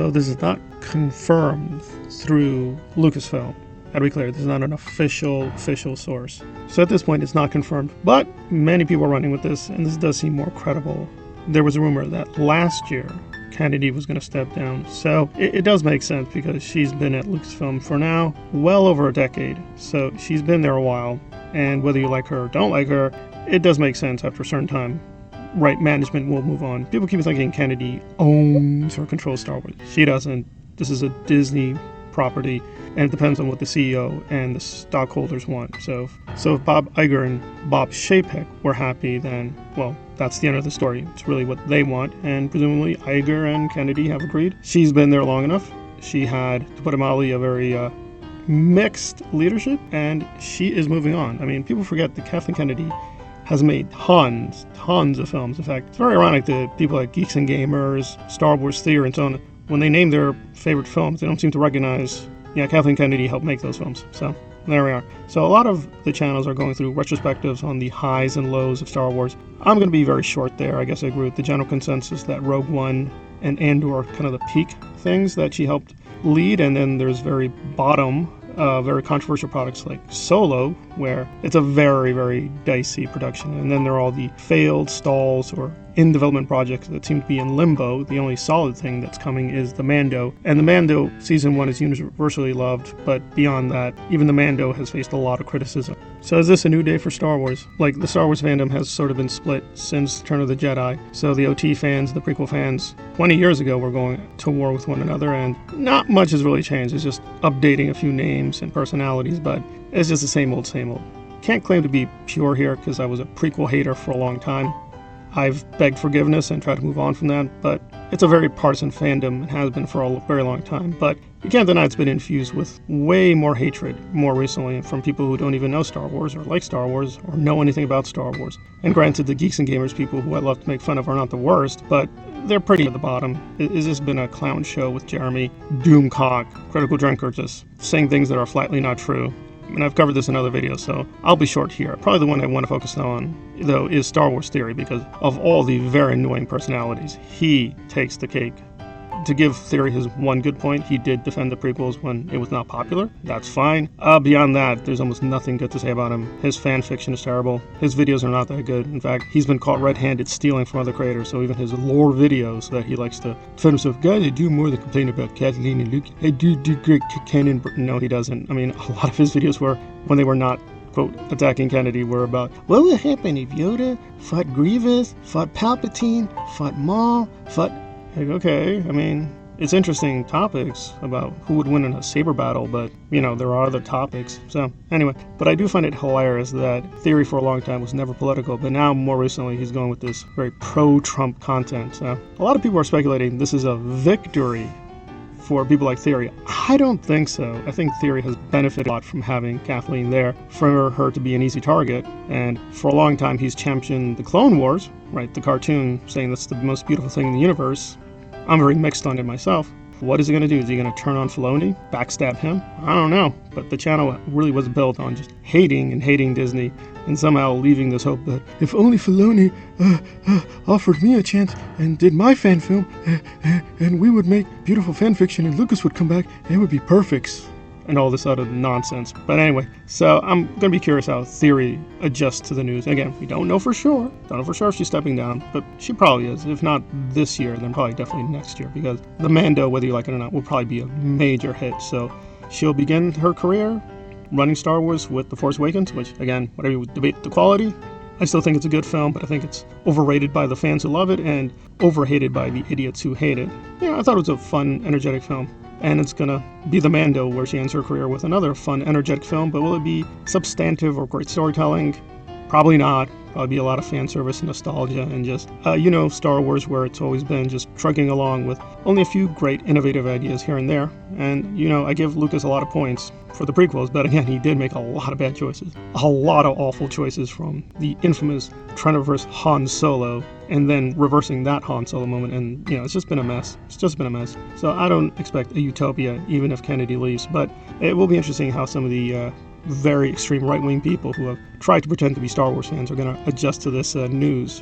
So this is not confirmed through Lucasfilm. Gotta be clear, this is not an official source. So at this point, it's not confirmed. But many people are running with this, and this does seem more credible. There was a rumor that last year, Kennedy was going to step down. So it does make sense because she's been at Lucasfilm for now well over a decade. So she's been there a while. And whether you like her or don't like her, it does make sense after a certain time. Right, management will move on. People keep thinking Kennedy owns or controls Star Wars. She doesn't. This is a Disney property, and it depends on what the CEO and the stockholders want. So if Bob Iger and Bob Chapek were happy, then, well, that's the end of the story. It's really what they want, and presumably Iger and Kennedy have agreed. She's been there long enough. She had, to put it mildly, a very mixed leadership, and she is moving on. I mean, people forget that Kathleen Kennedy has made tons of films. In fact, it's very ironic that people like Geeks and Gamers, Star Wars Theory, and so on, when they name their favorite films, they don't seem to recognize, Kathleen Kennedy helped make those films. So there we are. So a lot of the channels are going through retrospectives on the highs and lows of Star Wars. I'm going to be very short there. I guess I agree with the general consensus that Rogue One and Andor are kind of the peak things that she helped lead, and then there's very bottom, very controversial products like Solo, where it's a very, very dicey production. And then there are all the failed stalls or in development projects that seem to be in limbo. The only solid thing that's coming is the Mando. And the Mando season 1 is universally loved, but beyond that, even the Mando has faced a lot of criticism. So is this a new day for Star Wars? Like, the Star Wars fandom has sort of been split since Return of the Jedi. So the OT fans, the prequel fans, 20 years ago were going to war with one another, and not much has really changed. It's just updating a few names and personalities, but it's just the same old, same old. Can't claim to be pure here because I was a prequel hater for a long time. I've begged forgiveness and tried to move on from that, but it's a very partisan fandom and has been for a very long time. But you can't deny it's been infused with way more hatred more recently from people who don't even know Star Wars or like Star Wars or know anything about Star Wars. And granted, the Geeks and Gamers people who I love to make fun of are not the worst, but they're pretty at the bottom. It's just been a clown show with Jeremy Doomcock, critical drinker, just saying things that are flatly not true. And I've covered this in other videos, so I'll be short here. Probably the one I want to focus on, though, is Star Wars Theory, because of all the very annoying personalities, he takes the cake. To give Theory his one good point, he did defend the prequels when it was not popular. That's fine. Beyond that, there's almost nothing good to say about him. His fan fiction is terrible. His videos are not that good. In fact, he's been caught red-handed stealing from other creators, so even his lore videos that he likes to defend himself, guys, I do more than complain about Kathleen and Luke. I do great canon. No, he doesn't. I mean, a lot of his videos were, when they were not, quote, attacking Kennedy, were about, what would happen if Yoda fought Grievous, fought Palpatine, fought Maul, fought... Like, okay, I mean, it's interesting topics about who would win in a saber battle, but, there are other topics. So, anyway, but I do find it hilarious that Theory for a long time was never political, but now, more recently, he's going with this very pro-Trump content. So, a lot of people are speculating this is a victory for people like Theory. I don't think so. I think Theory has benefited a lot from having Kathleen there, for her to be an easy target, and for a long time he's championed the Clone Wars, right, the cartoon, saying that's the most beautiful thing in the universe. I'm very mixed on it myself. What is he going to do? Is he going to turn on Filoni? Backstab him? I don't know. But the channel really was built on just hating Disney, and somehow leaving this hope that if only Filoni offered me a chance and did my fan film, and we would make beautiful fan fiction and Lucas would come back, it would be perfect. And all this other nonsense. But anyway, so I'm going to be curious how Theory adjusts to the news. Again, we don't know for sure. Don't know for sure if she's stepping down, but she probably is. If not this year, then probably definitely next year, because the Mando, whether you like it or not, will probably be a major hit. So she'll begin her career running Star Wars with The Force Awakens, which, again, whatever you debate the quality, I still think it's a good film, but I think it's overrated by the fans who love it and overhated by the idiots who hate it. I thought it was a fun, energetic film. And it's going to be the Mando, where she ends her career with another fun, energetic film. But will it be substantive or great storytelling? Probably not. Probably be a lot of fan service and nostalgia and just, Star Wars, where it's always been just trucking along with only a few great, innovative ideas here and there. And, I give Lucas a lot of points for the prequels, but again, he did make a lot of bad choices. A lot of awful choices, from the infamous trying to reverse Han Solo and then reversing that Han Solo moment. And, it's just been a mess. It's just been a mess. So I don't expect a utopia, even if Kennedy leaves. But it will be interesting how some of the very extreme right-wing people who have tried to pretend to be Star Wars fans are going to adjust to this news.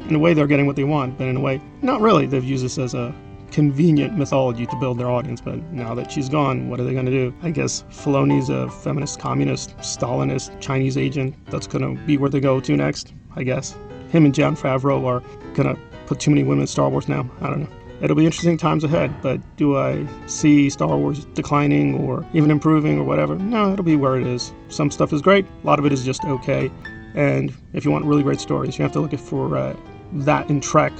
In a way, they're getting what they want, but in a way, not really. They've used this as a convenient mythology to build their audience. But now that she's gone, what are they going to do? I guess Filoni's a feminist, communist, Stalinist, Chinese agent. That's going to be where they go to next, I guess. Him and Jon Favreau are going to put too many women in Star Wars now. I don't know. It'll be interesting times ahead, but do I see Star Wars declining or even improving or whatever? No, it'll be where it is. Some stuff is great, a lot of it is just okay. And if you want really great stories, you have to look for that in Trek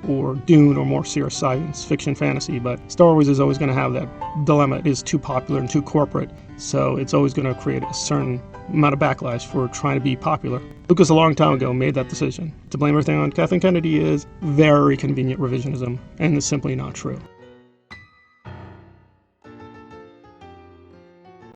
or Dune or more serious science fiction fantasy. But Star Wars is always going to have that dilemma. It is too popular and too corporate, so it's always going to create a certain amount of backlash for trying to be popular. Lucas a long time ago made that decision. To blame everything on Kathleen Kennedy is very convenient revisionism, and it's simply not true.